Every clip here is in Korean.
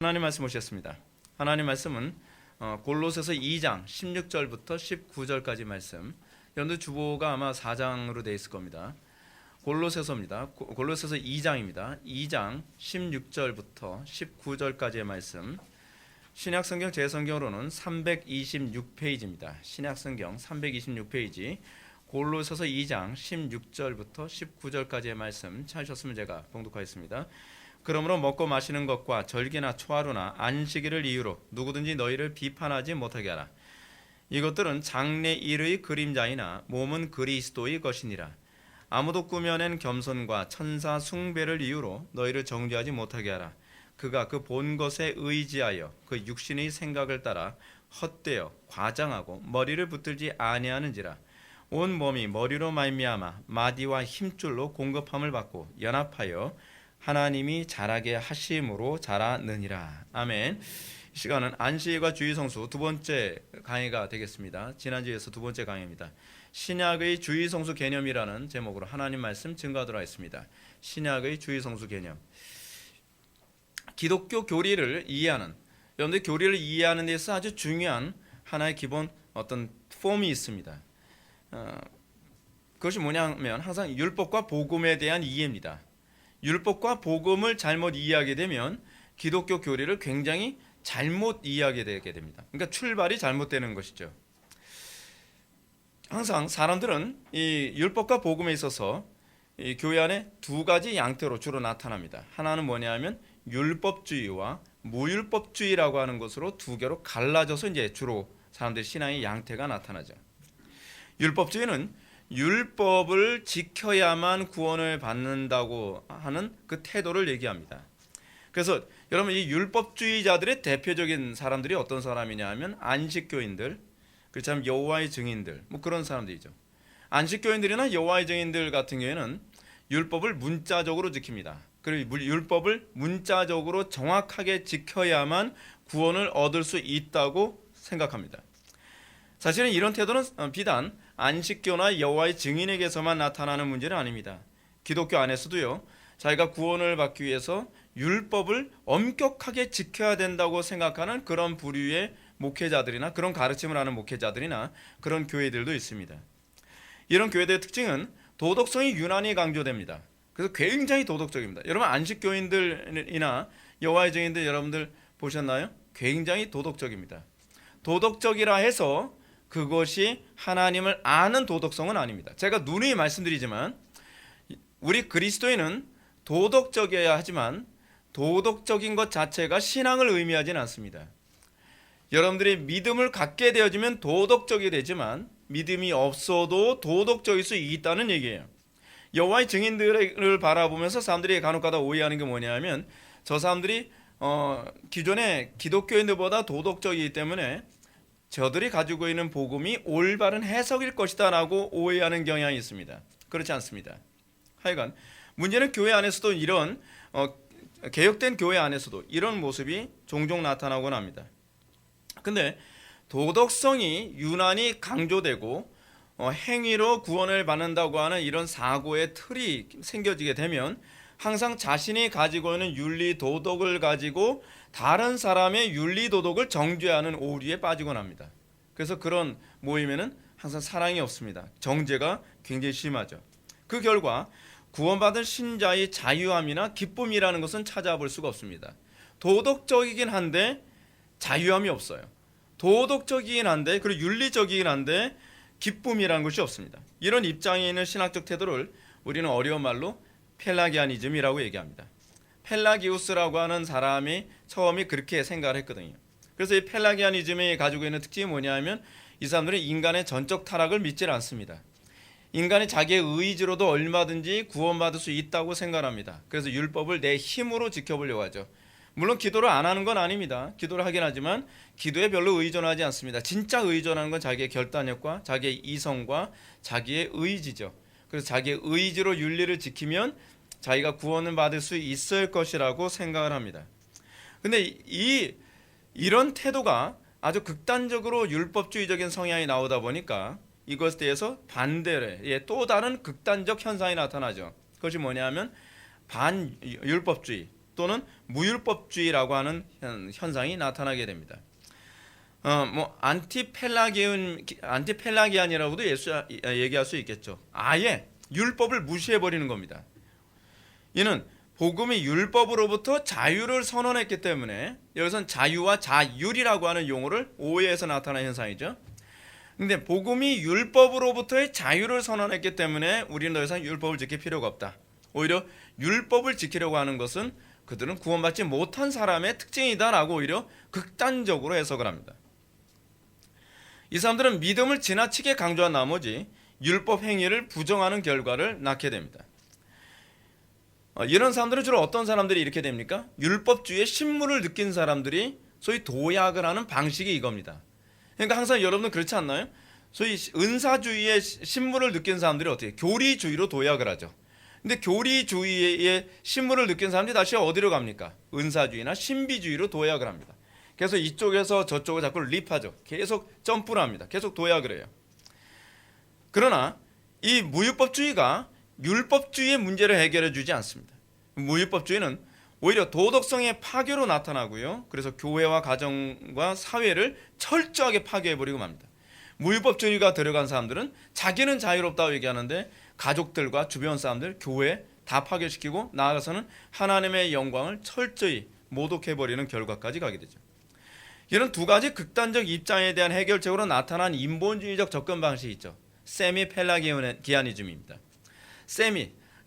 하나님 말씀 오셨습니다. 하나님 말씀은 골로새서 2장 16절부터 19절까지 말씀. 여러분들 주보가 아마 4장으로 되어 있을 겁니다. 골로새서입니다. 골로새서 2장입니다. 2장 16절부터 19절까지의 말씀. 신약성경 제 성경으로는 326페이지입니다. 신약성경 326페이지 골로새서 2장 16절부터 19절까지의 말씀 찾으셨으면 제가 봉독하겠습니다. 그러므로 먹고 마시는 것과 절기나 초하루나 안식일을 이유로 누구든지 너희를 비판하지 못하게 하라. 이것들은 장래일의 그림자이나 몸은 그리스도의 것이니라. 아무도 꾸며낸 겸손과 천사 숭배를 이유로 너희를 정죄하지 못하게 하라. 그가 그 본 것에 의지하여 그 육신의 생각을 따라 헛되어 과장하고 머리를 붙들지 아니하는지라. 온 몸이 머리로 말미암아 마디와 힘줄로 공급함을 받고 연합하여 하나님이 자라게 하심으로 자라느니라. 아멘. 이 시간은 안식일과 주의성수 두 번째 강의가 되겠습니다. 지난주에서 두 번째 강의입니다. 신약의 주의성수 개념이라는 제목으로 하나님 말씀 증거하도록 하겠습니다. 신약의 주의성수 개념. 기독교 교리를 이해하는, 여러분들 교리를 이해하는 데서 아주 중요한 하나의 기본 어떤 폼이 있습니다. 그것이 뭐냐면 항상 율법과 복음에 대한 이해입니다. 율법과 복음을 잘못 이해하게 되면 기독교 교리를 굉장히 잘못 이해하게 되게 됩니다. 그러니까 출발이 잘못되는 것이죠. 항상 사람들은 이 율법과 복음에 있어서 이 교회 안에 두 가지 양태로 주로 나타납니다. 하나는 뭐냐면 율법주의와 무율법주의라고 하는 것으로 두 개로 갈라져서 이제 주로 사람들의 신앙의 양태가 나타나죠. 율법주의는 율법을 지켜야만 구원을 받는다고 하는 그 태도를 얘기합니다. 그래서 여러분 이 율법주의자들의 대표적인 사람들이 어떤 사람이냐 하면 안식교인들, 그렇다면 여호와의 증인들, 뭐 그런 사람들이죠. 안식교인들이나 여호와의 증인들 같은 경우에는 율법을 문자적으로 지킵니다. 그리고 율법을 문자적으로 정확하게 지켜야만 구원을 얻을 수 있다고 생각합니다. 사실은 이런 태도는 비단 안식교나 여호와의 증인에게서만 나타나는 문제는 아닙니다. 기독교 안에서도요, 자기가 구원을 받기 위해서 율법을 엄격하게 지켜야 된다고 생각하는 그런 부류의 목회자들이나 그런 가르침을 하는 목회자들이나 그런 교회들도 있습니다. 이런 교회들의 특징은 도덕성이 유난히 강조됩니다. 그래서 굉장히 도덕적입니다. 여러분 안식교인들이나 여호와의 증인들 여러분들 보셨나요? 굉장히 도덕적입니다. 도덕적이라 해서 그것이 하나님을 아는 도덕성은 아닙니다. 제가 누누이 말씀드리지만 우리 그리스도인은 도덕적이어야 하지만 도덕적인 것 자체가 신앙을 의미하지는 않습니다. 여러분들이 믿음을 갖게 되어지면 도덕적이 되지만 믿음이 없어도 도덕적일 수 있다는 얘기예요. 여호와의 증인들을 바라보면서 사람들이 간혹가다 오해하는 게 뭐냐면 저 사람들이 기존의 기독교인들보다 도덕적이기 때문에 저들이 가지고 있는 복음이 올바른 해석일 것이다 라고 오해하는 경향이 있습니다. 그렇지 않습니다. 하여간 문제는 교회 안에서도 이런 개혁된 교회 안에서도 이런 모습이 종종 나타나곤 합니다. 근데 도덕성이 유난히 강조되고 행위로 구원을 받는다고 하는 이런 사고의 틀이 생겨지게 되면 항상 자신이 가지고 있는 윤리 도덕을 가지고 다른 사람의 윤리 도덕을 정죄하는 오류에 빠지곤 합니다. 그래서 그런 모임에는 항상 사랑이 없습니다. 정죄가 굉장히 심하죠. 그 결과 구원받은 신자의 자유함이나 기쁨이라는 것은 찾아볼 수가 없습니다. 도덕적이긴 한데 자유함이 없어요. 도덕적이긴 한데 그리고 윤리적이긴 한데 기쁨이라는 것이 없습니다. 이런 입장에 있는 신학적 태도를 우리는 어려운 말로 펠라기아니즘이라고 얘기합니다. 펠라기우스라고 하는 사람이 처음에 그렇게 생각을 했거든요. 그래서 이 펠라기아니즘이 가지고 있는 특징이 뭐냐면 이 사람들은 인간의 전적 타락을 믿지 않습니다. 인간이 자기의 의지로도 얼마든지 구원받을 수 있다고 생각합니다. 그래서 율법을 내 힘으로 지켜보려고 하죠. 물론 기도를 안 하는 건 아닙니다. 기도를 하긴 하지만 기도에 별로 의존하지 않습니다. 진짜 의존하는 건 자기의 결단력과 자기의 이성과 자기의 의지죠. 그래서 자기의 의지로 윤리를 지키면 자기가 구원을 받을 수 있을 것이라고 생각을 합니다. 근데 이런 태도가 아주 극단적으로 율법주의적인 성향이 나오다 보니까 이것에 대해서 반대의 또 다른 극단적 현상이 나타나죠. 그것이 뭐냐면 반율법주의, 또는 무율법주의라고 하는 현상이 나타나게 됩니다. 안티펠라기안이라고도 얘기할 수 있겠죠. 아예 율법을 무시해 버리는 겁니다. 이는 복음이 율법으로부터 자유를 선언했기 때문에 여기서는 자유와 자율이라고 하는 용어를 오해해서 나타난 현상이죠. 근데 복음이 율법으로부터의 자유를 선언했기 때문에 우리는 더 이상 율법을 지킬 필요가 없다. 오히려 율법을 지키려고 하는 것은 그들은 구원받지 못한 사람의 특징이다라고 오히려 극단적으로 해석을 합니다. 이 사람들은 믿음을 지나치게 강조한 나머지 율법 행위를 부정하는 결과를 낳게 됩니다. 이런 사람들은 주로 어떤 사람들이 이렇게 됩니까? 율법주의의 신물을 느낀 사람들이 소위 도약을 하는 방식이 이겁니다. 그러니까 항상 여러분은 그렇지 않나요? 소위 은사주의의 신물을 느낀 사람들이 어떻게 교리주의로 도약을 하죠. 근데 교리주의의 신물을 느낀 사람들이 다시 어디로 갑니까? 은사주의나 신비주의로 도약을 합니다. 그래서 이쪽에서 저쪽을 자꾸 립하죠. 계속 점프를 합니다. 계속 도약을 해요. 그러나 이 무율법주의가 율법주의의 문제를 해결해 주지 않습니다. 무율법주의는 오히려 도덕성의 파괴로 나타나고요. 그래서 교회와 가정과 사회를 철저하게 파괴해버리고 맙니다. 무율법주의가 들어간 사람들은 자기는 자유롭다고 얘기하는데 가족들과 주변 사람들, 교회 다 파괴시키고 나아가서는 하나님의 영광을 철저히 모독해버리는 결과까지 가게 되죠. 이런 두 가지 극단적 입장에 대한 해결책으로 나타난 인본주의적 접근 방식이 있죠. 세미 펠라기아니즘입니다.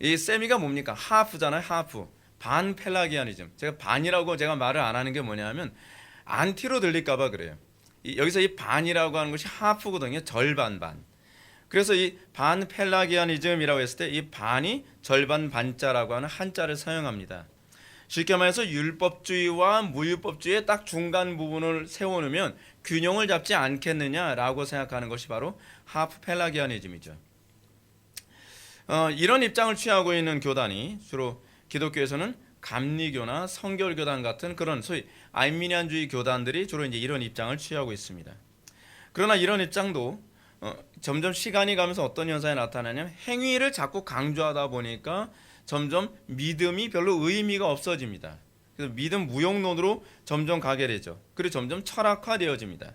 이 세미가 뭡니까? 하프잖아요. 하프. 반 펠라기아니즘. 제가 반이라고 제가 말을 안 하는 게 뭐냐면 안티로 들릴까봐 그래요. 여기서 이 반이라고 하는 것이 하프거든요. 절반 반. 그래서 이 반 펠라기아니즘이라고 했을 때 이 반이 절반 반자라고 하는 한자를 사용합니다. 쉽게 말해서 율법주의와 무율법주의의 딱 중간 부분을 세워놓으면 균형을 잡지 않겠느냐라고 생각하는 것이 바로 하프 펠라기아니즘이죠. 이런 입장을 취하고 있는 교단이 주로 기독교에서는 감리교나 성결교단 같은 그런 소위 알미니안주의 교단들이 주로 이제 이런 입장을 취하고 있습니다. 그러나 이런 입장도 점점 시간이 가면서 어떤 현상이 나타나냐면 행위를 자꾸 강조하다 보니까 점점 믿음이 별로 의미가 없어집니다. 그래서 믿음 무용론으로 점점 가게 되죠. 그리고 점점 철학화되어집니다.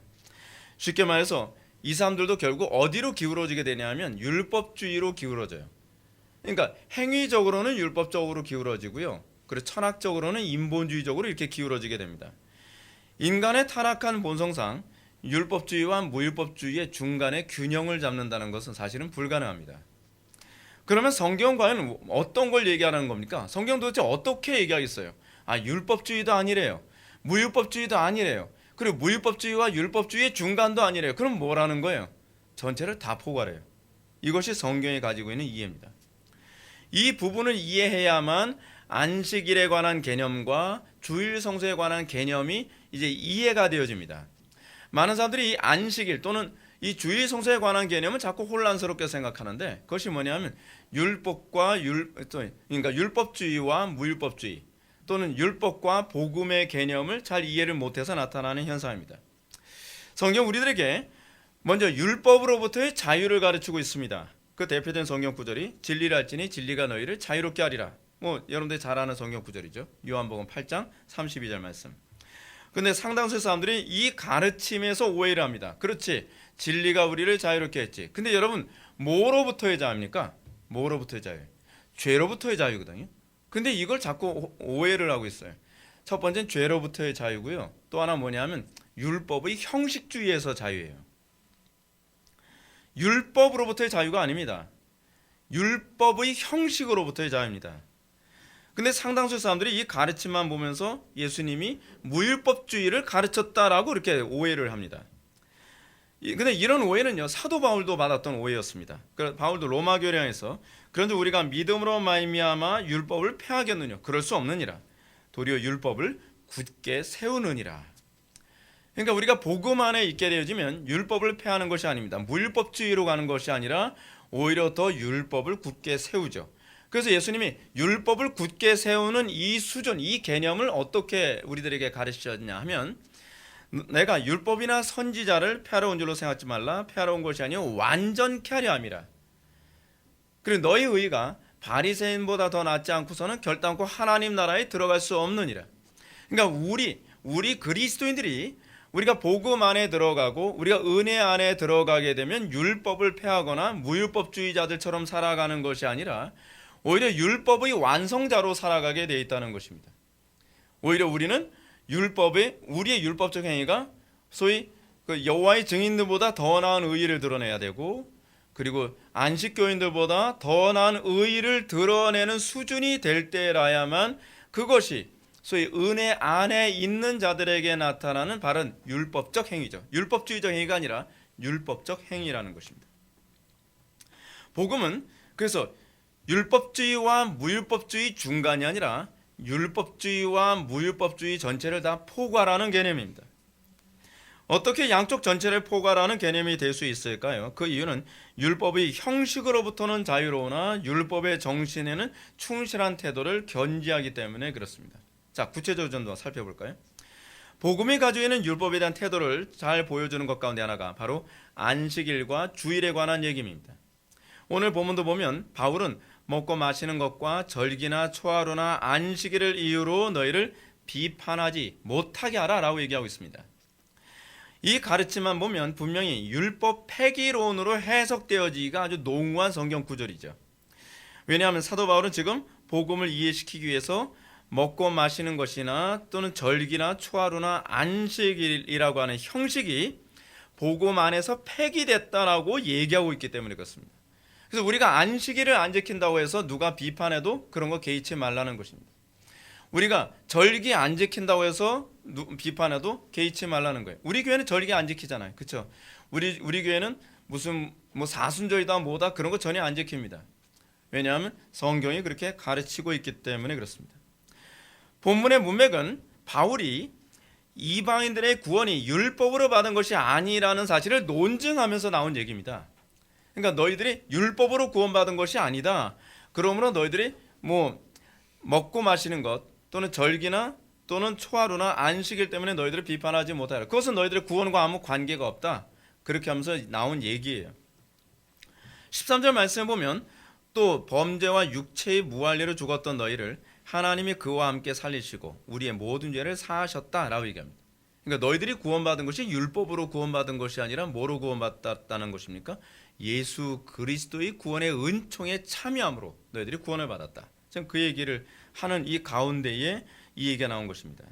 쉽게 말해서 이 사람들도 결국 어디로 기울어지게 되냐면 율법주의로 기울어져요. 그러니까 행위적으로는 율법적으로 기울어지고요. 그리고 철학적으로는 인본주의적으로 이렇게 기울어지게 됩니다. 인간의 타락한 본성상 율법주의와 무율법주의의 중간에 균형을 잡는다는 것은 사실은 불가능합니다. 그러면 성경은 과연 어떤 걸 얘기하는 겁니까? 성경 도대체 어떻게 얘기하겠어요? 율법주의도 아니래요. 무율법주의도 아니래요. 그리고 무율법주의와 율법주의의 중간도 아니래요. 그럼 뭐라는 거예요? 전체를 다 포괄해요. 이것이 성경이 가지고 있는 이해입니다. 이 부분을 이해해야만 안식일에 관한 개념과 주일 성수에 관한 개념이 이제 이해가 되어집니다. 많은 사람들이 이 안식일 또는 이 주일 성수에 관한 개념은 자꾸 혼란스럽게 생각하는데 그것이 뭐냐면 그러니까 율법주의와 무율법주의 또는 율법과 복음의 개념을 잘 이해를 못해서 나타나는 현상입니다. 성경 우리들에게 먼저 율법으로부터의 자유를 가르치고 있습니다. 그 대표된 성경 구절이 진리를 알지니 진리가 너희를 자유롭게 하리라. 여러분들이 잘 아는 성경 구절이죠. 요한복음 8장 32절 말씀. 근데 상당수 사람들이 이 가르침에서 오해를 합니다. 그렇지, 진리가 우리를 자유롭게 했지. 근데 여러분 뭐로부터의 자유입니까? 뭐로부터의 자유? 죄로부터의 자유거든요. 근데 이걸 자꾸 오해를 하고 있어요. 첫 번째는 죄로부터의 자유고요. 또 하나 뭐냐면 율법의 형식주의에서 자유예요. 율법으로부터의 자유가 아닙니다. 율법의 형식으로부터의 자유입니다. 근데 상당수 사람들이 이 가르침만 보면서 예수님이 무율법주의를 가르쳤다라고 이렇게 오해를 합니다. 근데 이런 오해는요, 사도 바울도 받았던 오해였습니다. 그래서 바울도 로마 교회에서 그런데 우리가 믿음으로 말미암아 율법을 폐하겠느냐? 그럴 수 없느니라. 도리어 율법을 굳게 세우느니라. 그러니까 우리가 복음 안에 있게 되어지면 율법을 폐하는 것이 아닙니다. 무율법주의로 가는 것이 아니라 오히려 더 율법을 굳게 세우죠. 그래서 예수님이 율법을 굳게 세우는 이 수준, 이 개념을 어떻게 우리들에게 가르치셨냐 하면 내가 율법이나 선지자를 폐하러 온 줄로 생각하지 말라. 폐하러 온 것이 아니요 완전케 하려 함이라. 그리고 너희 의가 바리새인보다 더 낫지 않고서는 결단코 하나님 나라에 들어갈 수 없느니라. 그러니까 우리 그리스도인들이 우리가 복음 안에 들어가고 우리가 은혜 안에 들어가게 되면 율법을 폐하거나 무율법주의자들처럼 살아가는 것이 아니라 오히려 율법의 완성자로 살아가게 되어 있다는 것입니다. 오히려 우리는 우리의 율법적 행위가 소위 그 여호와의 증인들보다 더 나은 의의를 드러내야 되고, 그리고 안식교인들보다 더 나은 의의를 드러내는 수준이 될 때라야만 그것이 소위 은혜 안에 있는 자들에게 나타나는 바른 율법적 행위죠. 율법주의적 행위가 아니라 율법적 행위라는 것입니다. 복음은 그래서 율법주의와 무율법주의 중간이 아니라 율법주의와 무율법주의 전체를 다 포괄하는 개념입니다. 어떻게 양쪽 전체를 포괄하는 개념이 될 수 있을까요? 그 이유는 율법의 형식으로부터는 자유로우나 율법의 정신에는 충실한 태도를 견지하기 때문에 그렇습니다. 자, 구체적으로 좀 살펴볼까요? 복음이 가지고 있는 율법에 대한 태도를 잘 보여주는 것 가운데 하나가 바로 안식일과 주일에 관한 얘기입니다. 오늘 본문도 보면 바울은 먹고 마시는 것과 절기나 초하루나 안식일을 이유로 너희를 비판하지 못하게 하라 라고 얘기하고 있습니다. 이 가르침만 보면 분명히 율법 폐기론으로 해석되어지기가 아주 농후한 성경 구절이죠. 왜냐하면 사도 바울은 지금 복음을 이해시키기 위해서 먹고 마시는 것이나 또는 절기나 초하루나 안식일이라고 하는 형식이 복음 안에서 폐기됐다라고 얘기하고 있기 때문에 그렇습니다. 그래서 우리가 안식일을 안 지킨다고 해서 누가 비판해도 그런 거 개의치 말라는 것입니다. 우리가 절기 안 지킨다고 해서 비판해도 개의치 말라는 거예요. 우리 교회는 절기 안 지키잖아요. 그렇죠? 우리 교회는 무슨 사순절이다 뭐다 그런 거 전혀 안 지킵니다. 왜냐하면 성경이 그렇게 가르치고 있기 때문에 그렇습니다. 본문의 문맥은 바울이 이방인들의 구원이 율법으로 받은 것이 아니라는 사실을 논증하면서 나온 얘기입니다. 그러니까 너희들이 율법으로 구원받은 것이 아니다. 그러므로 너희들이 먹고 마시는 것 또는 절기나 또는 초하루나 안식일 때문에 너희들을 비판하지 못하라. 그것은 너희들의 구원과 아무 관계가 없다. 그렇게 하면서 나온 얘기예요. 13절 말씀에 보면 또 범죄와 육체의 무할례로 죽었던 너희를 하나님이 그와 함께 살리시고 우리의 모든 죄를 사하셨다라고 얘기합니다. 그러니까 너희들이 구원받은 것이 율법으로 구원받은 것이 아니라 뭐로 구원받았다는 것입니까? 예수 그리스도의 구원의 은총에 참여함으로 너희들이 구원을 받았다. 지금 그 얘기를 하는 이 가운데에 이 얘기가 나온 것입니다.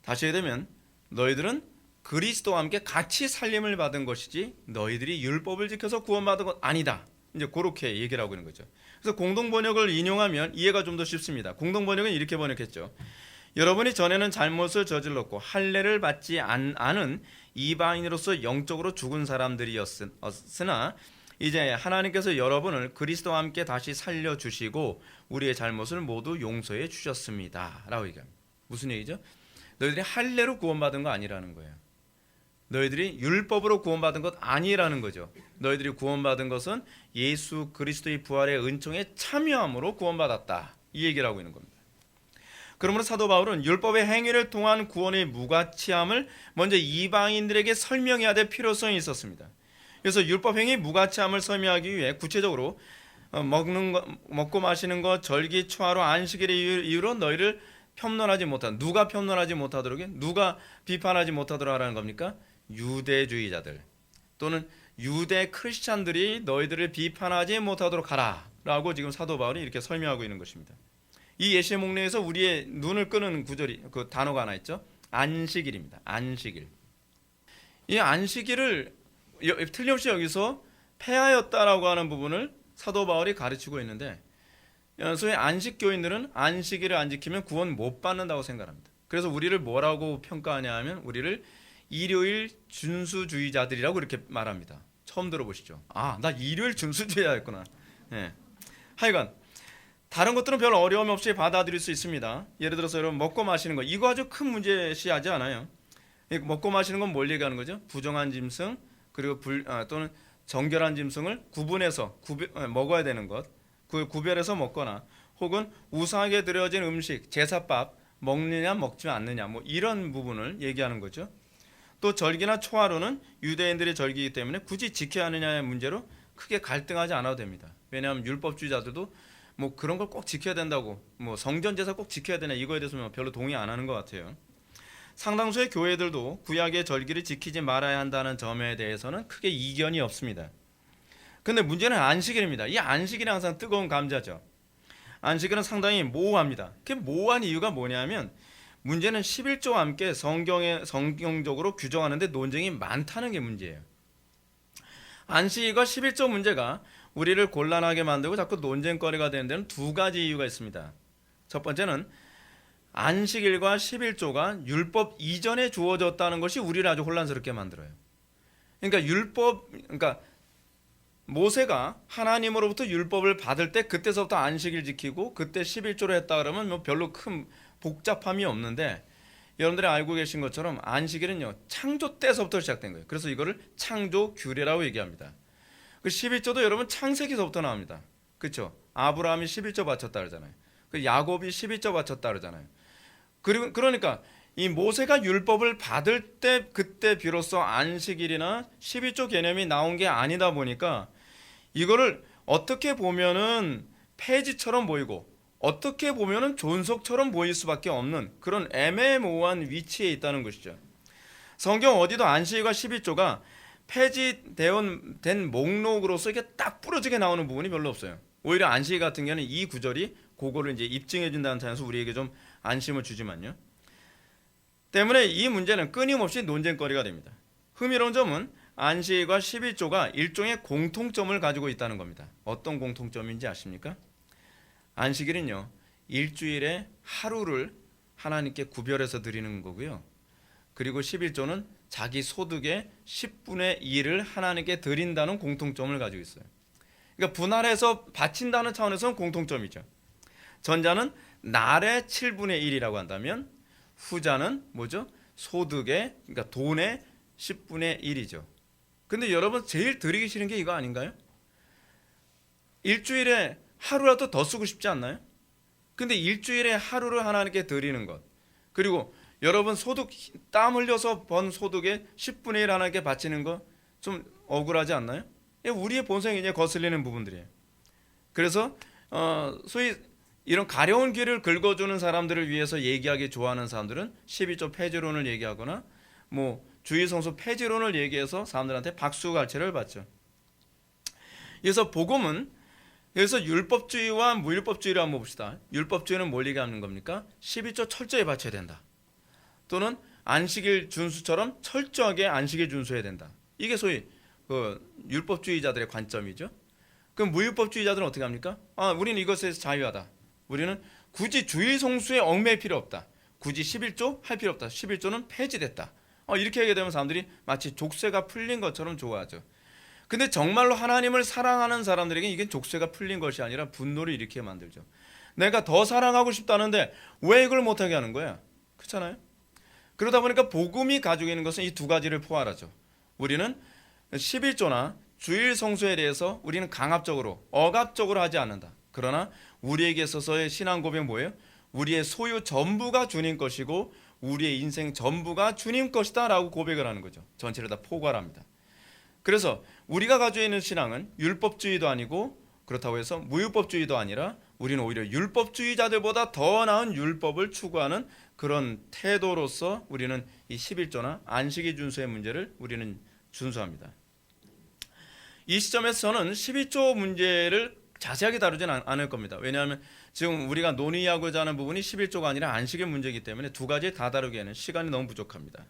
다시 되면 너희들은 그리스도와 함께 같이 살림을 받은 것이지 너희들이 율법을 지켜서 구원받은 것 아니다. 이제 그렇게 얘기를 하고 있는 거죠. 그래서 공동번역을 인용하면 이해가 좀 더 쉽습니다. 공동번역은 이렇게 번역했죠. 여러분이 전에는 잘못을 저질렀고 할례를 받지 않은 이방인으로서 영적으로 죽은 사람들이었으나 이제 하나님께서 여러분을 그리스도와 함께 다시 살려주시고 우리의 잘못을 모두 용서해 주셨습니다 라고 얘기합니다. 무슨 얘기죠? 너희들이 할례로 구원받은 거 아니라는 거예요. 너희들이 율법으로 구원받은 것 아니라는 거죠. 너희들이 구원받은 것은 예수 그리스도의 부활의 은총에 참여함으로 구원받았다. 이 얘기를 하고 있는 겁니다. 그러므로 사도 바울은 율법의 행위를 통한 구원의 무가치함을 먼저 이방인들에게 설명해야 될 필요성이 있었습니다. 그래서 율법 행위 무가치함을 설명하기 위해 구체적으로 먹고 마시는 것, 절기, 초하루, 안식일의 이유로 너희를 편론하지 못한, 누가 편론하지 못하도록 해? 누가 비판하지 못하도록 하라는 겁니까? 유대주의자들 또는 유대 크리스찬들이 너희들을 비판하지 못하도록 하라 라고 지금 사도 바울이 이렇게 설명하고 있는 것입니다. 이 예시의 목록에서 우리의 눈을 끄는 구절이 그 단어가 하나 있죠. 안식일입니다. 안식일. 이 안식일을 틀림없이 여기서 폐하였다라고 하는 부분을 사도 바울이 가르치고 있는데 소위 안식교인들은 안식일을 안 지키면 구원 못 받는다고 생각합니다. 그래서 우리를 뭐라고 평가하냐 하면 우리를 일요일 준수주의자들이라고 이렇게 말합니다. 처음 들어보시죠? 아, 나 일요일 준수주의자였구나. 네. 하여간 다른 것들은 별 어려움 없이 받아들일 수 있습니다. 예를 들어서 여러분 먹고 마시는 거 이거 아주 큰 문제시하지 않아요. 먹고 마시는 건 뭘 얘기하는 거죠? 부정한 짐승 그리고 또는 정결한 짐승을 구분해서 먹어야 되는 것, 그 구별해서 먹거나 혹은 우상에게 드려진 음식, 제사밥 먹느냐 먹지 않느냐 이런 부분을 얘기하는 거죠. 또 절기나 초하루는 유대인들의 절기이기 때문에 굳이 지켜야 하느냐의 문제로 크게 갈등하지 않아도 됩니다. 왜냐하면 율법주의자들도 뭐 그런 걸 꼭 지켜야 된다고, 뭐 성전제사 꼭 지켜야 되냐, 이거에 대해서 별로 동의 안 하는 것 같아요. 상당수의 교회들도 구약의 절기를 지키지 말아야 한다는 점에 대해서는 크게 이견이 없습니다. 근데 문제는 안식일입니다. 이 안식일은 항상 뜨거운 감자죠. 안식일은 상당히 모호합니다. 그 모호한 이유가 뭐냐면, 문제는 11조와 함께 성경적으로 규정하는데 논쟁이 많다는 게 문제예요. 안식일과 11조 문제가 우리를 곤란하게 만들고 자꾸 논쟁거리가 되는 데는 두 가지 이유가 있습니다. 첫 번째는 안식일과 11조가 율법 이전에 주어졌다는 것이 우리를 아주 혼란스럽게 만들어요. 그러니까 모세가 하나님으로부터 율법을 받을 때 그때서부터 안식일 지키고 그때 11조를 했다 그러면 뭐 별로 큰 복잡함이 없는데, 여러분들이 알고 계신 것처럼 안식일은요, 창조 때서부터 시작된 거예요. 그래서 이거를 창조 규례라고 얘기합니다. 그 11조도 여러분 창세기서부터 나옵니다. 그렇죠? 아브라함이 11조 바쳤다 그러잖아요. 그 야곱이 11조 바쳤다 그러잖아요. 그리고 그러니까 이 모세가 율법을 받을 때 그때 비로소 안식일이나 11조 개념이 나온 게 아니다 보니까 이거를 어떻게 보면은 폐지처럼 보이고 어떻게 보면은 존속처럼 보일 수밖에 없는 그런 애매모호한 위치에 있다는 것이죠. 성경 어디도 안식일과 11조가 폐지된 목록으로서 이게 딱 부러지게 나오는 부분이 별로 없어요. 오히려 안식일 같은 경우는 이 구절이 그거를 이제 입증해 준다는 차원에서 우리에게 좀 안심을 주지만요. 때문에 이 문제는 끊임없이 논쟁거리가 됩니다. 흥미로운 점은 안식일과 11조가 일종의 공통점을 가지고 있다는 겁니다. 어떤 공통점인지 아십니까? 안식일은요, 일주일에 하루를 하나님께 구별해서 드리는 거고요. 그리고 11조는 자기 소득의 10분의 1을 하나님께 드린다는 공통점을 가지고 있어요. 그러니까 분할해서 바친다는 차원에서는 공통점이죠. 전자는 날의 7분의 1이라고 한다면 후자는 뭐죠? 소득의, 그러니까 돈의 10분의 1이죠. 근데 여러분 제일 드리기 싫은 게 이거 아닌가요? 일주일에 하루라도 더 쓰고 싶지 않나요? 근데 일주일에 하루를 하나님께 드리는 것, 그리고 여러분 소득, 땀 흘려서 번 소득의 10분의 1 하나님께 바치는 거 좀 억울하지 않나요? 우리의 본성이 이제 거슬리는 부분들이에요. 그래서 소위 이런 가려운 길을 긁어주는 사람들을 위해서 얘기하기 좋아하는 사람들은 12조 폐지론을 얘기하거나 뭐 주일성수 폐지론을 얘기해서 사람들한테 박수갈채를 받죠. 그래서 복음은, 그래서 율법주의와 무율법주의를 한번 봅시다. 율법주의는 뭘 얘기하는 겁니까? 12조 철저히 바쳐야 된다. 또는 안식일 준수처럼 철저하게 안식일 준수해야 된다. 이게 소위 율법주의자들의 관점이죠. 그럼 무율법주의자들은 어떻게 합니까? 우리는 이것에서 자유하다. 우리는 굳이 주일 성수에 얽매일 필요 없다. 굳이 11조 할 필요 없다. 11조는 폐지됐다. 이렇게 하게 되면 사람들이 마치 족쇄가 풀린 것처럼 좋아하죠. 근데 정말로 하나님을 사랑하는 사람들에게 이게 족쇄가 풀린 것이 아니라 분노를 일으키게 만들죠. 내가 더 사랑하고 싶다는데 왜 이걸 못하게 하는 거야? 그렇잖아요. 그러다 보니까 복음이 가지고 있는 것은 이 두 가지를 포괄하죠. 우리는 11조나 주일 성수에 대해서 우리는 강압적으로, 억압적으로 하지 않는다. 그러나 우리에게 있어서의 신앙 고백은 뭐예요? 우리의 소유 전부가 주님 것이고 우리의 인생 전부가 주님 것이다 라고 고백을 하는 거죠. 전체를 다 포괄합니다. 그래서 우리가 가지고 있는 신앙은 율법주의도 아니고, 그렇다고 해서 무율법주의도 아니라 우리는 오히려 율법주의자들보다 더 나은 율법을 추구하는 그런 태도로서 우리는 이 11조나 안식일 준수의 문제를 우리는 준수합니다. 이 시점에서 저는 12조 문제를 자세하게 다루지는 않을 겁니다. 왜냐하면 지금 우리가 논의하고자 하는 부분이 11조가 아니라 안식일 문제이기 때문에 두 가지 다 다루기에는 시간이 너무 부족합니다.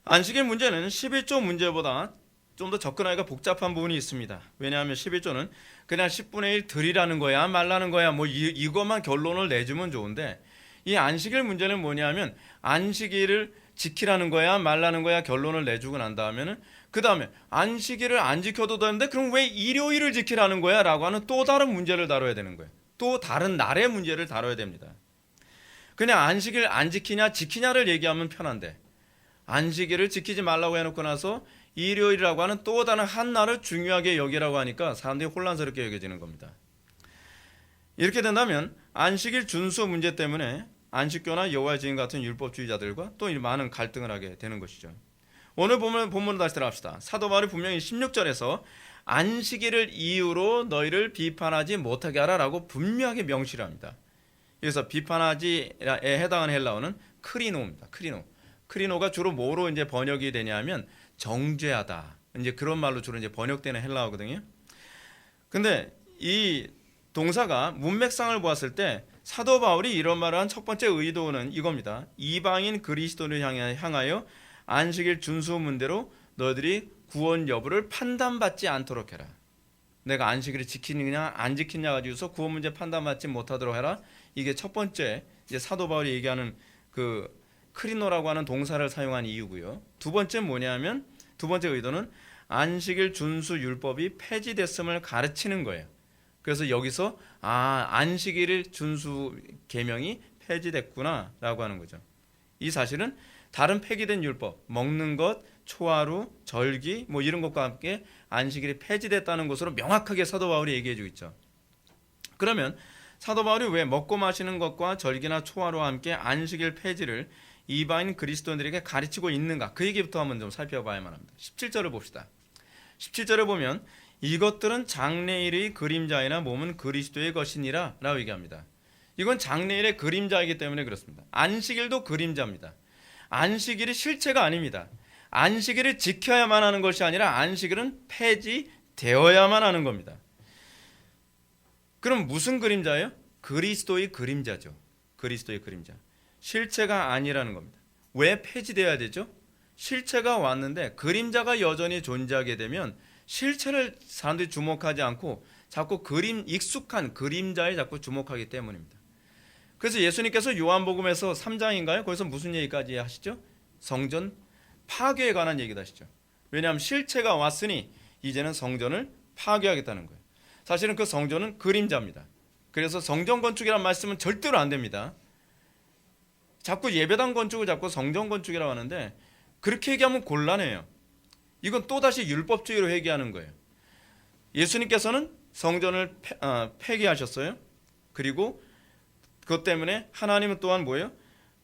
안식일 문제는 11조 문제보다 좀 더 접근하기가 복잡한 부분이 있습니다. 왜냐하면 11조는 그냥 10분의 1 드리라는 거야 말라는 거야 뭐 이것만 결론을 내주면 좋은데, 이 안식일 문제는 뭐냐면 안식일을 지키라는 거야 말라는 거야 결론을 내주고 난 다음에는 그 다음에 안식일을 안 지켜도 되는데 그럼 왜 일요일을 지키라는 거야 라고 하는 또 다른 문제를 다뤄야 되는 거예요. 또 다른 날의 문제를 다뤄야 됩니다. 그냥 안식일 안 지키냐 지키냐를 얘기하면 편한데, 안식일을 지키지 말라고 해놓고 나서 일요일이라고 하는 또 다른 한 날을 중요하게 여기라고 하니까 사람들이 혼란스럽게 여겨지는 겁니다. 이렇게 된다면 안식일 준수 문제 때문에 안식교나 여호와의 증인 같은 율법주의자들과 또 많은 갈등을 하게 되는 것이죠. 오늘 본문으로 다시 들어갑시다. 사도 바울이 분명히 16절에서 안식일을 이유로 너희를 비판하지 못하게 하라라고 분명하게 명시를 합니다. 그래서 비판하지에 해당하는 헬라어는 크리노입니다. 크리노가 주로 뭐로 이제 번역이 되냐면 정죄하다. 이제 그런 말로 주로 이제 번역되는 헬라어거든요. 근데 이 동사가 문맥상을 보았을 때 사도 바울이 이런 말을 한 첫 번째 의도는 이겁니다. 이방인 그리스도를 향하여 안식일 준수 문제로 너희들이 구원 여부를 판단받지 않도록 해라. 내가 안식일을 지키느냐 안 지키냐 가지고서 구원 문제 판단받지 못하도록 해라. 이게 첫 번째 이제 사도 바울이 얘기하는 그 크리노라고 하는 동사를 사용한 이유고요. 두 번째 뭐냐면 두 번째 의도는 안식일 준수 율법이 폐지됐음을 가르치는 거예요. 그래서 여기서 안식일 준수 계명이 폐지됐구나라고 하는 거죠. 이 사실은 다른 폐기된 율법, 먹는 것, 초하루, 절기 뭐 이런 것과 함께 안식일이 폐지됐다는 것으로 명확하게 사도 바울이 얘기해주고 있죠. 그러면 사도 바울이 왜 먹고 마시는 것과 절기나 초하루와 함께 안식일 폐지를 이방인 그리스도인들에게 가르치고 있는가? 그 얘기부터 한번 좀 살펴봐야만 합니다. 17절을 봅시다. 17절을 보면 이것들은 장래일의 그림자이나 몸은 그리스도의 것이니라 라고 얘기합니다. 이건 장래일의 그림자이기 때문에 그렇습니다. 안식일도 그림자입니다. 안식일이 실체가 아닙니다. 안식일을 지켜야만 하는 것이 아니라 안식일은 폐지되어야만 하는 겁니다. 그럼 무슨 그림자예요? 그리스도의 그림자죠. 그리스도의 그림자. 실체가 아니라는 겁니다. 왜 폐지되어야 되죠? 실체가 왔는데 그림자가 여전히 존재하게 되면 실체를 사람들이 주목하지 않고 자꾸 익숙한 그림자에 자꾸 주목하기 때문입니다. 그래서 예수님께서 요한복음에서 3장인가요? 거기서 무슨 얘기까지 하시죠? 성전 파괴에 관한 얘기도 하시죠. 왜냐하면 실체가 왔으니 이제는 성전을 파괴하겠다는 거예요. 사실은 그 성전은 그림자입니다. 그래서 성전 건축이라는 말씀은 절대로 안 됩니다. 자꾸 예배당 건축을 자꾸 성전 건축이라고 하는데 그렇게 얘기하면 곤란해요. 이건 또다시 율법주의로 회귀하는 거예요. 예수님께서는 성전을 폐기하셨어요. 그리고 그것 때문에 하나님은 또한 뭐예요?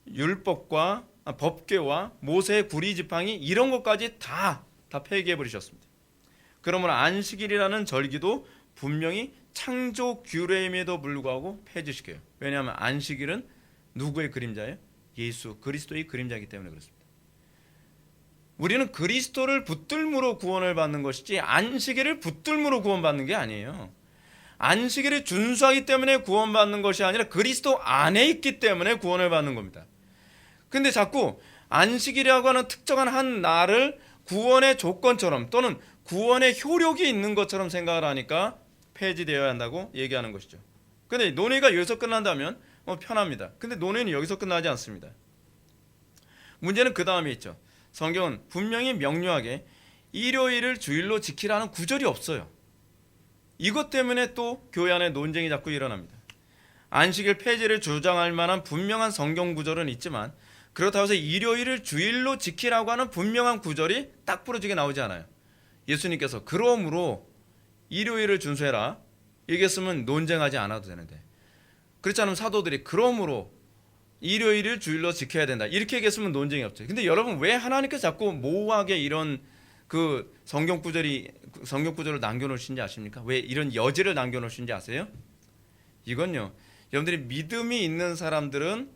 율법과 법궤와 모세의 구리지팡이 이런 것까지 다 폐기해 버리셨습니다. 그러면 안식일이라는 절기도 분명히 창조 규례임에도 불구하고 폐지시켜요. 왜냐하면 안식일은 누구의 그림자예요? 예수 그리스도의 그림자이기 때문에 그렇습니다. 우리는 그리스도를 붙들므로 구원을 받는 것이지 안식일을 붙들므로 구원받는 게 아니에요. 안식일을 준수하기 때문에 구원받는 것이 아니라 그리스도 안에 있기 때문에 구원을 받는 겁니다. 근데 자꾸 안식일이라고 하는 특정한 한 날을 구원의 조건처럼 또는 구원의 효력이 있는 것처럼 생각을 하니까 폐지되어야 한다고 얘기하는 것이죠. 근데 논의가 여기서 끝난다면 편합니다. 근데 논의는 여기서 끝나지 않습니다. 문제는 그 다음에 있죠. 성경은 분명히 명료하게 일요일을 주일로 지키라는 구절이 없어요. 이것 때문에 또 교회 안에 논쟁이 자꾸 일어납니다. 안식일 폐지를 주장할 만한 분명한 성경 구절은 있지만 그렇다고 해서 일요일을 주일로 지키라고 하는 분명한 구절이 딱 부러지게 나오지 않아요. 예수님께서 그러므로 일요일을 준수해라 얘기했으면 논쟁하지 않아도 되는데 그렇지 않으면 사도들이 그러므로 일요일을 주일로 지켜야 된다 이렇게 얘기했으면 논쟁이 없죠. 근데 여러분 왜 하나님께서 자꾸 모호하게 이런 그 성경 구절을 남겨놓으신지 아십니까? 왜 이런 여지를 남겨놓으신지 아세요? 이건요, 여러분들이 믿음이 있는 사람들은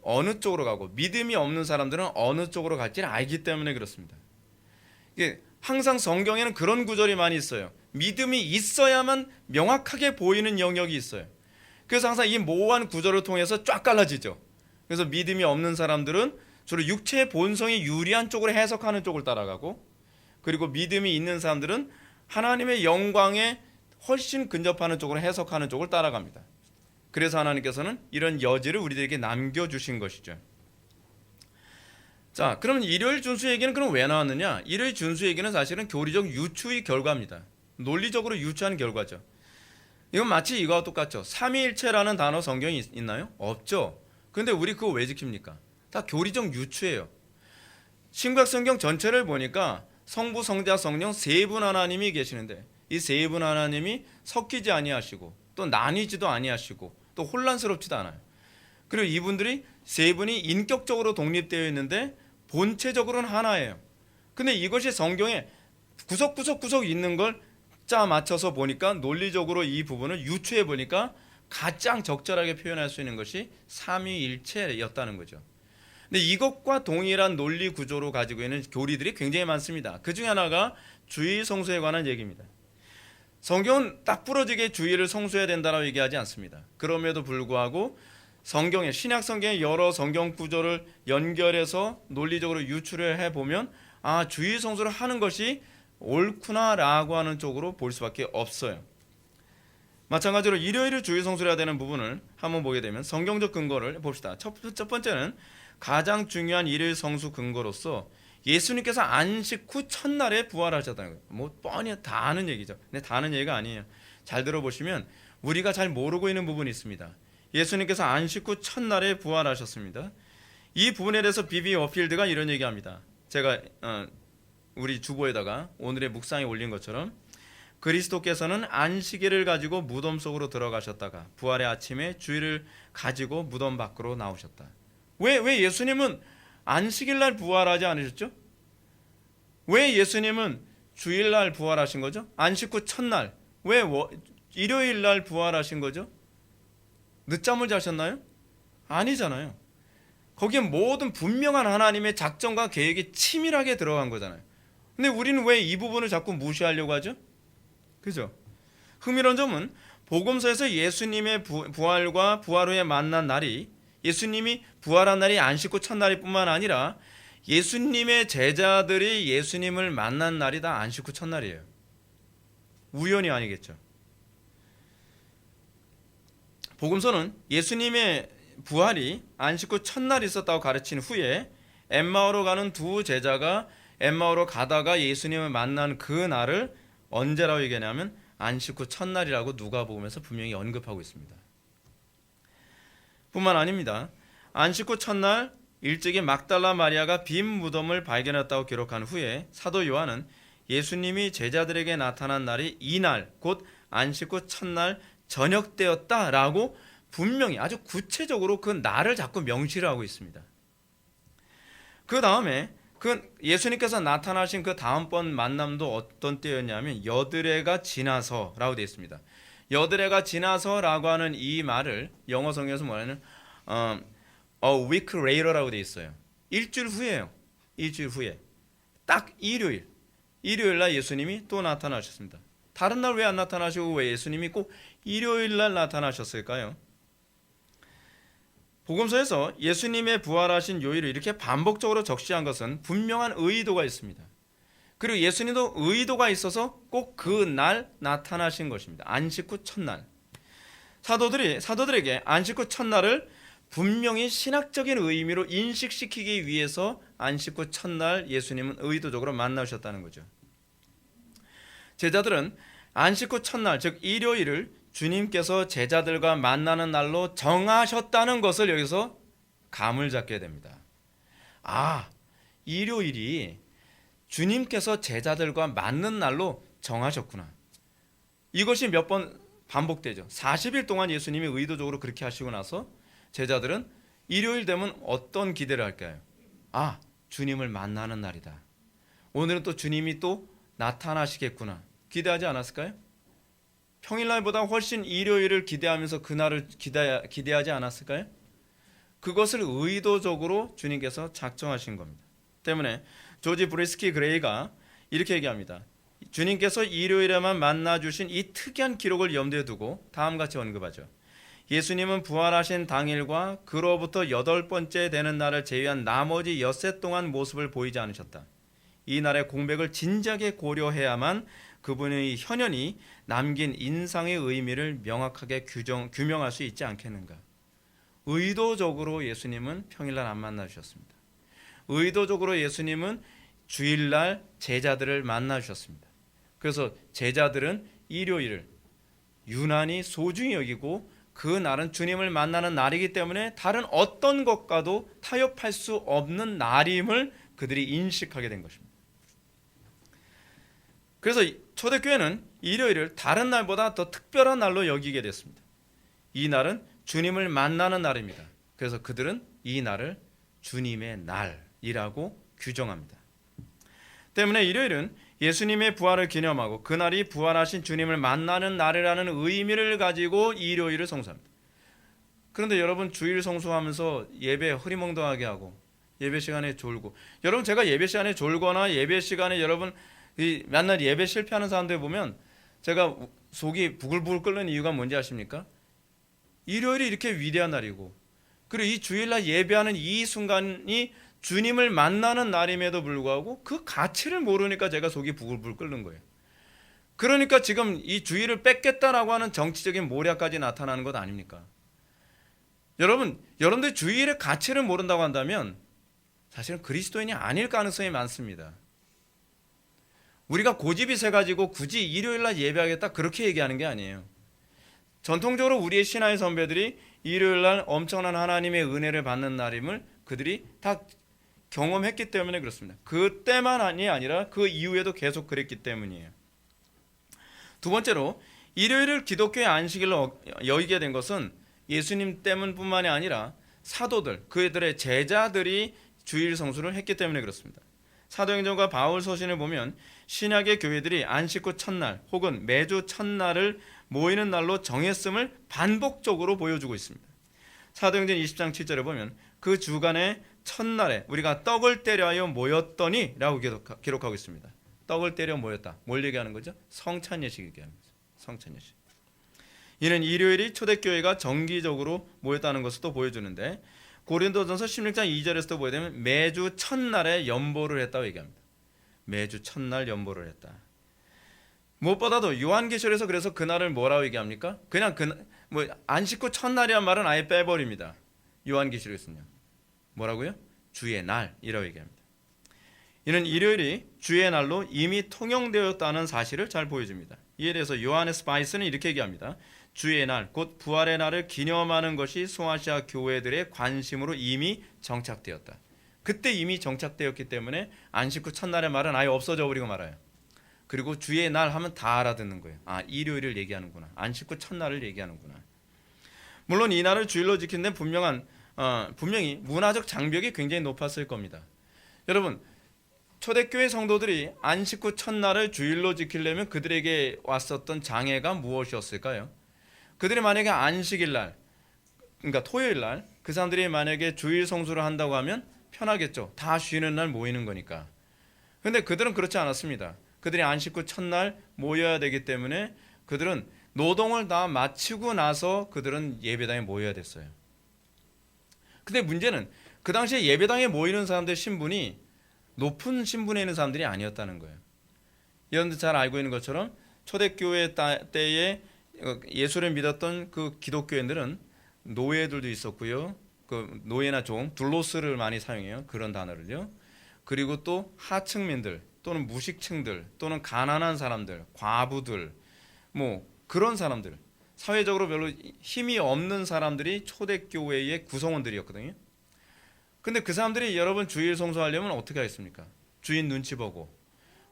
어느 쪽으로 가고 믿음이 없는 사람들은 어느 쪽으로 갈지를 알기 때문에 그렇습니다. 이게 항상 성경에는 그런 구절이 많이 있어요. 믿음이 있어야만 명확하게 보이는 영역이 있어요. 그래서 항상 이 모호한 구절을 통해서 쫙 갈라지죠. 그래서 믿음이 없는 사람들은 주로 육체의 본성이 유리한 쪽으로 해석하는 쪽을 따라가고, 그리고 믿음이 있는 사람들은 하나님의 영광에 훨씬 근접하는 쪽으로 해석하는 쪽을 따라갑니다. 그래서 하나님께서는 이런 여지를 우리들에게 남겨주신 것이죠. 자, 그러면 일요일 준수 얘기는 그럼 왜 나왔느냐? 일요일 준수 얘기는 사실은 교리적 유추의 결과입니다. 논리적으로 유추한 결과죠. 이건 마치 이거와 똑같죠. 삼위일체라는 단어 성경이 있나요? 없죠. 근데 우리 그거 왜 지킵니까? 다 교리적 유추예요. 신구약 성경 전체를 보니까 성부, 성자, 성령 세 분 하나님이 계시는데 이 세 분 하나님이 섞이지 아니하시고 또 나뉘지도 아니하시고 또 혼란스럽지도 않아요. 그리고 이분들이 세 분이 인격적으로 독립되어 있는데 본체적으로는 하나예요. 근데 이것이 성경에 구석구석 있는 걸 짜 맞춰서 보니까 논리적으로 이 부분을 유추해 보니까 가장 적절하게 표현할 수 있는 것이 삼위일체였다는 거죠. 근데 이것과 동일한 논리 구조로 가지고 있는 교리들이 굉장히 많습니다. 그 중에 하나가 주의 성수에 관한 얘기입니다. 성경은 딱 부러지게 주의를 성수해야 된다고 얘기하지 않습니다. 그럼에도 불구하고 성경의 신약 성경의 여러 성경 구조를 연결해서 논리적으로 유추를 해보면 주의 성수를 하는 것이 옳구나라고 하는 쪽으로 볼 수밖에 없어요. 마찬가지로 일요일을 주의 성수를 해야 되는 부분을 한번 보게 되면 성경적 근거를 봅시다. 첫 번째는 가장 중요한 일요일 성수 근거로서 예수님께서 안식 후 첫날에 부활하셨다는 거예요. 뭐 뻔히 다 아는 얘기죠. 근데 다 아는 얘기가 아니에요. 잘 들어보시면 우리가 잘 모르고 있는 부분이 있습니다. 예수님께서 안식 후 첫날에 부활하셨습니다. 이 부분에 대해서 비비 워필드가 이런 얘기합니다. 제가 우리 주보에다가 오늘의 묵상에 올린 것처럼 그리스도께서는 안식일을 가지고 무덤 속으로 들어가셨다가 부활의 아침에 주일을 가지고 무덤 밖으로 나오셨다. 왜 예수님은 안식일날 부활하지 않으셨죠? 왜 예수님은 주일날 부활하신 거죠? 안식 후 첫날 왜 일요일날 부활하신 거죠? 늦잠을 자셨나요? 아니잖아요. 거기에 모든 분명한 하나님의 작정과 계획이 치밀하게 들어간 거잖아요. 근데 우리는 왜 이 부분을 자꾸 무시하려고 하죠? 그죠? 흥미로운 점은 복음서에서 예수님의 부활과 부활 후에 만난 날이 예수님이 부활한 날이 안식 후 첫날일 뿐만 아니라 예수님의 제자들이 예수님을 만난 날이 다 안식 후 첫날이에요. 우연이 아니겠죠. 복음서는 예수님의 부활이 안식 후 첫날 있었다고 가르친 후에 엠마오로 가는 두 제자가 엠마오로 가다가 예수님을 만난 그 날을 언제라고 얘기하냐면 안식 후 첫날이라고 누가복음에서 분명히 언급하고 있습니다. 뿐만 아닙니다. 안식 후 첫날 일찍이 막달라 마리아가 빈 무덤을 발견했다고 기록한 후에 사도 요한은 예수님이 제자들에게 나타난 날이 이날 곧 안식 후 첫날 저녁 때였다라고 분명히 아주 구체적으로 그 날을 자꾸 명시를 하고 있습니다. 그 다음에 예수님께서 나타나신 그 다음번 만남도 어떤 때였냐면 여드레가 지나서라고 되어 있습니다. 여드레가 지나서라고 하는 이 말을 영어 성경에서 뭐냐면 a week later라고 되어 있어요. 일주일 후에요. 일주일 후에 딱 일요일 날 예수님이 또 나타나셨습니다. 다른 날 왜 안 나타나시고 왜 예수님이 꼭 일요일 날 나타나셨을까요? 복음서에서 예수님의 부활하신 요일을 이렇게 반복적으로 적시한 것은 분명한 의도가 있습니다. 그리고 예수님도 의도가 있어서 꼭 그 날 나타나신 것입니다. 안식 후 첫날. 사도들에게 안식 후 첫날을 분명히 신학적인 의미로 인식시키기 위해서 안식 후 첫날 예수님은 의도적으로 만나셨다는 거죠. 제자들은 안식 후 첫날 즉 일요일을 주님께서 제자들과 만나는 날로 정하셨다는 것을 여기서 감을 잡게 됩니다. 일요일이 주님께서 제자들과 맞는 날로 정하셨구나. 이것이 몇 번 반복되죠. 40일 동안 예수님이 의도적으로 그렇게 하시고 나서 제자들은 일요일 되면 어떤 기대를 할까요? 주님을 만나는 날이다. 오늘은 또 주님이 또 나타나시겠구나. 기대하지 않았을까요? 평일날보다 훨씬 일요일을 기대하면서 그날을 기대하지 않았을까요? 그것을 의도적으로 주님께서 작정하신 겁니다. 때문에 조지 브리스키 그레이가 이렇게 얘기합니다. 주님께서 일요일에만 만나주신 이 특이한 기록을 염두에 두고 다음같이 언급하죠. 예수님은 부활하신 당일과 그로부터 8번째 되는 날을 제외한 나머지 엿새 동안 모습을 보이지 않으셨다. 이 날의 공백을 진지하게 고려해야만 그분의 현현이 남긴 인상의 의미를 명확하게 규명할 수 있지 않겠는가. 의도적으로 예수님은 평일날 안 만나주셨습니다. 의도적으로 예수님은 주일날 제자들을 만나주셨습니다. 그래서 제자들은 일요일을 유난히 소중히 여기고 그 날은 주님을 만나는 날이기 때문에 다른 어떤 것과도 타협할 수 없는 날임을 그들이 인식하게 된 것입니다. 그래서 초대교회는 일요일을 다른 날보다 더 특별한 날로 여기게 됐습니다. 이 날은 주님을 만나는 날입니다. 그래서 그들은 이 날을 주님의 날이라고 규정합니다. 때문에 일요일은 예수님의 부활을 기념하고 그날이 부활하신 주님을 만나는 날이라는 의미를 가지고 일요일을 성수합니다. 그런데 여러분 주일 성수하면서 예배 흐리멍덩하게 하고 예배 시간에 졸고, 여러분 제가 예배 시간에 졸거나 예배 시간에 여러분 맨날 예배 실패하는 사람들 보면 제가 속이 부글부글 끓는 이유가 뭔지 아십니까? 일요일이 이렇게 위대한 날이고, 그리고 이 주일날 예배하는 이 순간이 주님을 만나는 날임에도 불구하고 그 가치를 모르니까 제가 속이 부글부글 끓는 거예요. 그러니까 지금 이 주일을 뺏겠다라고 하는 정치적인 모략까지 나타나는 것 아닙니까? 여러분들 주일의 가치를 모른다고 한다면 사실은 그리스도인이 아닐 가능성이 많습니다. 우리가 고집이 세가지고 굳이 일요일날 예배하겠다 그렇게 얘기하는 게 아니에요. 전통적으로 우리의 신화의 선배들이 일요일날 엄청난 하나님의 은혜를 받는 날임을 그들이 다 경험했기 때문에 그렇습니다. 그때만이 아니라 그 이후에도 계속 그랬기 때문이에요. 두 번째로 일요일을 기독교의 안식일로 여기게 된 것은 예수님 때문뿐만이 아니라 사도들, 그들의 제자들이 주일 성수를 했기 때문에 그렇습니다. 사도행전과 바울 서신을 보면 신약의 교회들이 안식 후 첫날 혹은 매주 첫날을 모이는 날로 정했음을 반복적으로 보여주고 있습니다. 사도행전 20장 7절에 보면 그 주간의 첫날에 우리가 떡을 때려 하여 모였더니 라고 기록하고 있습니다. 떡을 때려 모였다. 뭘 얘기하는 거죠? 성찬예식 얘기하는 거죠. 성찬예식. 이는 일요일이 초대교회가 정기적으로 모였다는 것을 또 보여주는데, 고린도전서 16장 2절에서도 보게 되면 매주 첫날에 연보를 했다고 얘기합니다. 매주 첫날 연보를 했다. 무엇보다도 요한계시록에서 그래서 그날을 뭐라고 얘기합니까? 그냥 안식 후 첫날이란 말은 아예 빼버립니다. 요한계시록에서는요. 뭐라고요? 주의 날이라고 얘기합니다. 이는 일요일이 주의 날로 이미 통용되었다는 사실을 잘 보여줍니다. 이에 대해서 요하네스 바이스는 이렇게 얘기합니다. 주의 날, 곧 부활의 날을 기념하는 것이 소아시아 교회들의 관심으로 이미 정착되었다. 그때 이미 정착되었기 때문에 안식 후 첫날의 말은 아예 없어져 버리고 말아요. 그리고 주의 날 하면 다 알아듣는 거예요. 아, 일요일을 얘기하는구나. 안식 후 첫날을 얘기하는구나. 물론 이 날을 주일로 지키는 데 분명히 문화적 장벽이 굉장히 높았을 겁니다. 여러분, 초대교회 성도들이 안식 후 첫날을 주일로 지키려면 그들에게 왔었던 장애가 무엇이었을까요? 그들이 만약에 안식일 날, 그러니까 토요일 날, 그 사람들이 만약에 주일 성수를 한다고 하면 편하겠죠. 다 쉬는 날 모이는 거니까. 그런데 그들은 그렇지 않았습니다. 그들이 안식 후 첫날 모여야 되기 때문에 그들은 노동을 다 마치고 나서 그들은 예배당에 모여야 됐어요. 근데 문제는 그 당시에 예배당에 모이는 사람들 신분이 높은 신분에 있는 사람들이 아니었다는 거예요. 여러분들 잘 알고 있는 것처럼 초대교회 때에 예수를 믿었던 그 기독교인들은 노예들도 있었고요. 그 노예나 종, 둘로스를 많이 사용해요. 그런 단어를요. 그리고 또 하층민들 또는 무식층들 또는 가난한 사람들, 과부들, 뭐 그런 사람들, 사회적으로 별로 힘이 없는 사람들이 초대교회의 구성원들이었거든요. 근데 그 사람들이 여러분 주일 성수하려면 어떻게 하겠습니까? 주인 눈치 보고,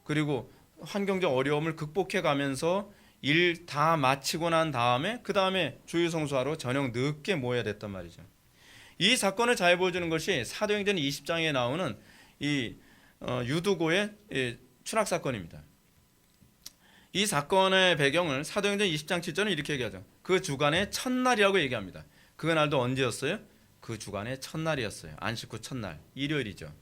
그리고 환경적 어려움을 극복해 가면서 일 다 마치고 난 다음에 그 다음에 주일 성수하러 저녁 늦게 모여야 됐단 말이죠. 이 사건을 잘 보여주는 것이 사도행전 20장에 나오는 이 유두고의 추락 사건입니다. 이 사건의 배경을 사도행전 20장 7절은 이렇게 얘기하죠. 그 주간의 첫날이라고 얘기합니다. 그 날도 언제였어요? 그 주간의 첫날이었어요. 안식 후 첫날, 일요일이죠.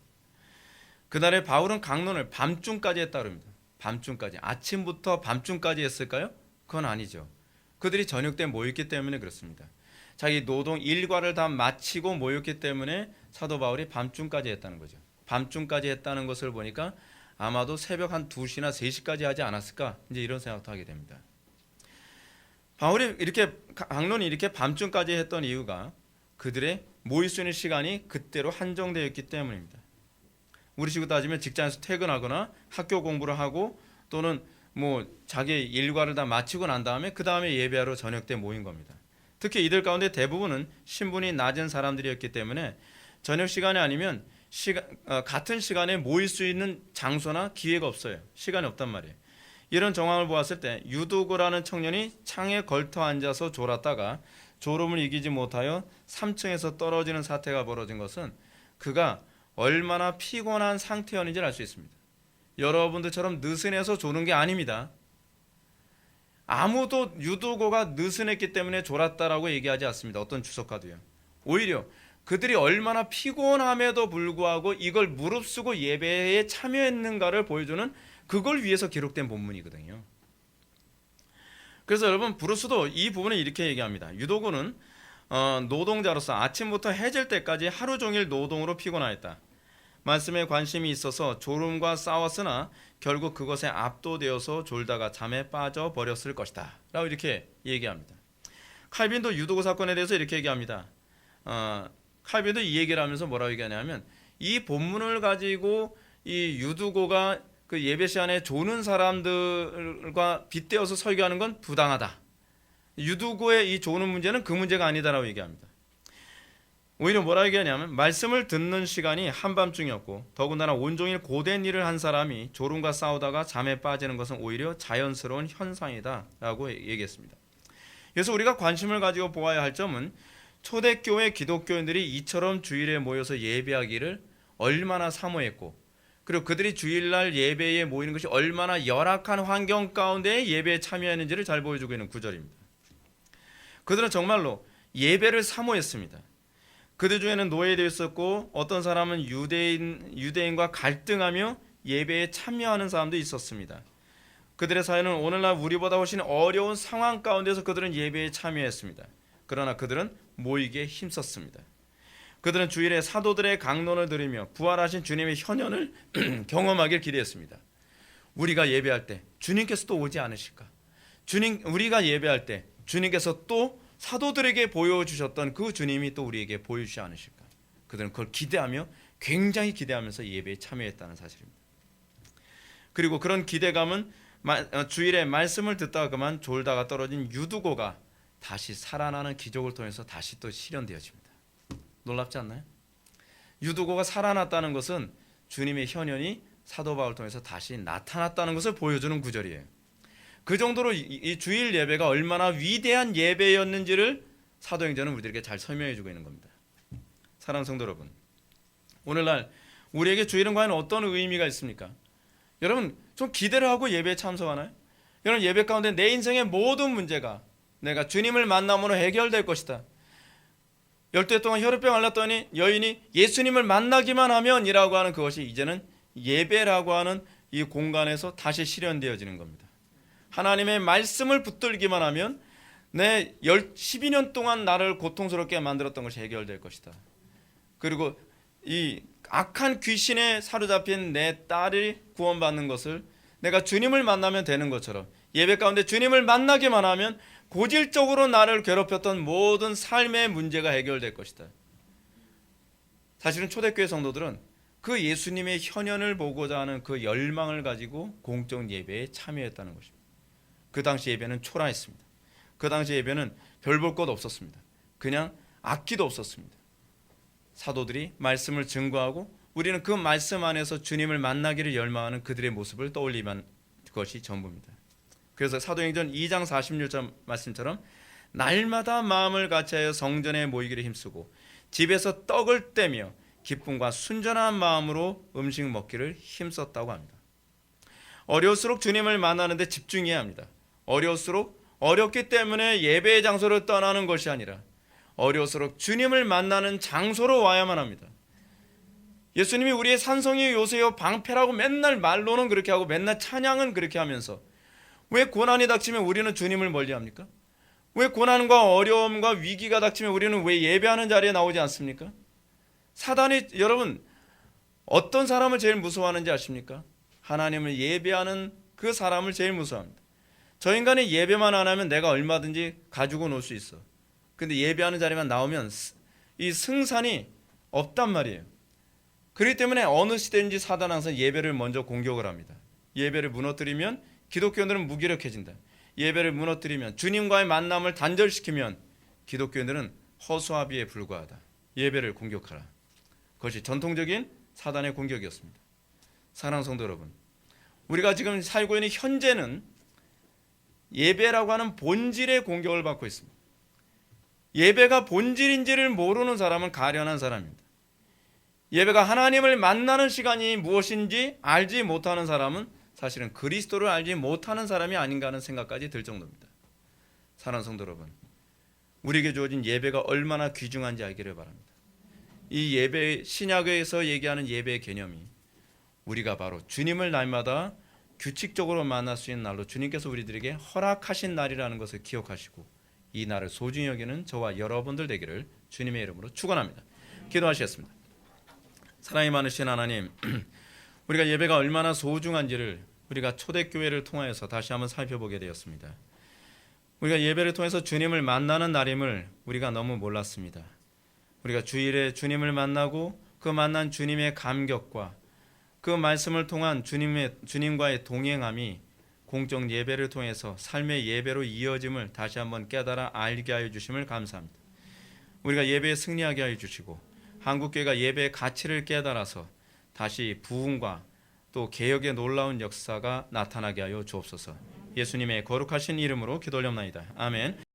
그날에 바울은 강론을 밤중까지 했다고 합니다. 밤중까지, 아침부터 밤중까지 했을까요? 그건 아니죠. 그들이 저녁 때 모였기 때문에 그렇습니다. 자기 노동 일과를 다 마치고 모였기 때문에 사도 바울이 밤중까지 했다는 거죠. 밤중까지 했다는 것을 보니까 아마도 새벽 한 2시나 3시까지 하지 않았을까, 이제 이런 생각도 하게 됩니다. 바울이 이렇게 강론이 이렇게 밤중까지 했던 이유가 그들의 모일 수 있는 시간이 그때로 한정되었기 때문입니다. 우리 식으로 따지면 직장에서 퇴근하거나 학교 공부를 하고 또는 뭐 자기 일과를 다 마치고 난 다음에 그 다음에 예배하러 저녁 때 모인 겁니다. 특히 이들 가운데 대부분은 신분이 낮은 사람들이었기 때문에 저녁 시간이 아니면 같은 시간에 모일 수 있는 장소나 기회가 없어요. 시간이 없단 말이에요. 이런 정황을 보았을 때 유두고라는 청년이 창에 걸터 앉아서 졸았다가 졸음을 이기지 못하여 3층에서 떨어지는 사태가 벌어진 것은 그가 얼마나 피곤한 상태였는지를 알 수 있습니다. 여러분들처럼 느슨해서 조는 게 아닙니다. 아무도 유두고가 느슨했기 때문에 졸았다라고 얘기하지 않습니다. 어떤 주석가도요. 오히려 그들이 얼마나 피곤함에도 불구하고 이걸 무릅쓰고 예배에 참여했는가를 보여주는, 그걸 위해서 기록된 본문이거든요. 그래서 여러분, 브루스도 이 부분을 이렇게 얘기합니다. 유도고는 노동자로서 아침부터 해질 때까지 하루 종일 노동으로 피곤하였다. 말씀에 관심이 있어서 졸음과 싸웠으나 결국 그것에 압도되어서 졸다가 잠에 빠져버렸을 것이다 라고 이렇게 얘기합니다. 칼빈도 유도고 사건에 대해서 이렇게 얘기합니다. 칼빈도 이 얘기를 하면서 뭐라고 얘기하냐면, 이 본문을 가지고 이 유두고가 그 예배 시간에 조는 사람들과 빗대어서 설교하는 건 부당하다. 유두고의 이 조는 문제는 그 문제가 아니다라고 얘기합니다. 오히려 뭐라고 얘기하냐면, 말씀을 듣는 시간이 한밤중이었고 더군다나 온종일 고된 일을 한 사람이 졸음과 싸우다가 잠에 빠지는 것은 오히려 자연스러운 현상이다 라고 얘기했습니다. 그래서 우리가 관심을 가지고 보아야 할 점은, 초대교회 기독교인들이 이처럼 주일에 모여서 예배하기를 얼마나 사모했고, 그리고 그들이 주일날 예배에 모이는 것이 얼마나 열악한 환경 가운데 예배에 참여했는지를 잘 보여주고 있는 구절입니다. 그들은 정말로 예배를 사모했습니다. 그들 중에는 노예되어 있었고, 어떤 사람은 유대인과 갈등하며 예배에 참여하는 사람도 있었습니다. 그들의 사회는 오늘날 우리보다 훨씬 어려운 상황 가운데서 그들은 예배에 참여했습니다. 그러나 그들은 모이기에 힘썼습니다. 그들은 주일에 사도들의 강론을 들으며 부활하신 주님의 현현을 경험하길 기대했습니다. 우리가 예배할 때 주님께서 또 오지 않으실까? 우리가 예배할 때 주님께서 또 사도들에게 보여주셨던 그 주님이 또 우리에게 보여주지 않으실까? 그들은 그걸 기대하며, 굉장히 기대하면서 예배에 참여했다는 사실입니다. 그리고 그런 기대감은 주일에 말씀을 듣다가 그만 졸다가 떨어진 유두고가 다시 살아나는 기적을 통해서 다시 또 실현되어집니다. 놀랍지 않나요? 유두고가 살아났다는 것은 주님의 현현이 사도 바울을 통해서 다시 나타났다는 것을 보여주는 구절이에요. 그 정도로 이 주일 예배가 얼마나 위대한 예배였는지를 사도행전은 우리들에게 잘 설명해 주고 있는 겁니다. 사랑하는 성도 여러분, 오늘날 우리에게 주일은 과연 어떤 의미가 있습니까? 여러분, 좀 기대를 하고 예배에 참석하나요? 여러분, 예배 가운데 내 인생의 모든 문제가 내가 주님을 만남으로 해결될 것이다. 12해 동안 혈우병 앓았더니 여인이 예수님을 만나기만 하면 이라고 하는 그것이 이제는 예배라고 하는 이 공간에서 다시 실현되어지는 겁니다. 하나님의 말씀을 붙들기만 하면 내 12년 동안 나를 고통스럽게 만들었던 것이 해결될 것이다. 그리고 이 악한 귀신에 사로잡힌 내 딸이 구원받는 것을 내가 주님을 만나면 되는 것처럼, 예배 가운데 주님을 만나기만 하면 고질적으로 나를 괴롭혔던 모든 삶의 문제가 해결될 것이다. 사실은 초대교회 성도들은 그 예수님의 현현을 보고자 하는 그 열망을 가지고 공적 예배에 참여했다는 것입니다. 그 당시 예배는 초라했습니다. 그 당시 예배는 별 볼 것 없었습니다. 그냥 악기도 없었습니다. 사도들이 말씀을 증거하고 우리는 그 말씀 안에서 주님을 만나기를 열망하는 그들의 모습을 떠올리면 그것이 전부입니다. 그래서 사도행전 2장 46절 말씀처럼 날마다 마음을 같이하여 성전에 모이기를 힘쓰고 집에서 떡을 떼며 기쁨과 순전한 마음으로 음식 먹기를 힘썼다고 합니다. 어려울수록 주님을 만나는데 집중해야 합니다. 어려울수록 어렵기 때문에 예배의 장소를 떠나는 것이 아니라 어려울수록 주님을 만나는 장소로 와야만 합니다. 예수님이 우리의 산성이 요새요 방패라고 맨날 말로는 그렇게 하고 맨날 찬양은 그렇게 하면서 왜 고난이 닥치면 우리는 주님을 멀리합니까? 왜 고난과 어려움과 위기가 닥치면 우리는 왜 예배하는 자리에 나오지 않습니까? 사단이 여러분 어떤 사람을 제일 무서워하는지 아십니까? 하나님을 예배하는 그 사람을 제일 무서워합니다. 저 인간이 예배만 안 하면 내가 얼마든지 가지고 놀 수 있어. 근데 예배하는 자리만 나오면 이 승산이 없단 말이에요. 그렇기 때문에 어느 시대인지 사단은 항상 예배를 먼저 공격을 합니다. 예배를 무너뜨리면 기독교인들은 무기력해진다. 예배를 무너뜨리면, 주님과의 만남을 단절시키면 기독교인들은 허수아비에 불과하다. 예배를 공격하라. 그것이 전통적인 사단의 공격이었습니다. 사랑하는 성도 여러분, 우리가 지금 살고 있는 현재는 예배라고 하는 본질의 공격을 받고 있습니다. 예배가 본질인지를 모르는 사람은 가련한 사람입니다. 예배가 하나님을 만나는 시간이 무엇인지 알지 못하는 사람은 사실은 그리스도를 알지 못하는 사람이 아닌가 하는 생각까지 들 정도입니다. 사랑하는 성도 여러분, 우리에게 주어진 예배가 얼마나 귀중한지 알기를 바랍니다. 이 예배, 신약에서 얘기하는 예배의 개념이 우리가 바로 주님을 날마다 규칙적으로 만날 수 있는 날로 주님께서 우리들에게 허락하신 날이라는 것을 기억하시고 이 날을 소중히 여기는 저와 여러분들 되기를 주님의 이름으로 축원합니다. 기도하시겠습니다. 사랑이 많으신 하나님, 우리가 예배가 얼마나 소중한지를 우리가 초대교회를 통하여서 다시 한번 살펴보게 되었습니다. 우리가 예배를 통해서 주님을 만나는 날임을 우리가 너무 몰랐습니다. 우리가 주일에 주님을 만나고 그 만난 주님의 감격과 그 말씀을 통한 주님과의 동행함이 공적 예배를 통해서 삶의 예배로 이어짐을 다시 한번 깨달아 알게 하여 주심을 감사합니다. 우리가 예배에 승리하게 하여 주시고 한국교회가 예배의 가치를 깨달아서 다시 부흥과 또 개혁의 놀라운 역사가 나타나게 하여 주옵소서. 예수님의 거룩하신 이름으로 기도올려옵나이다. 아멘.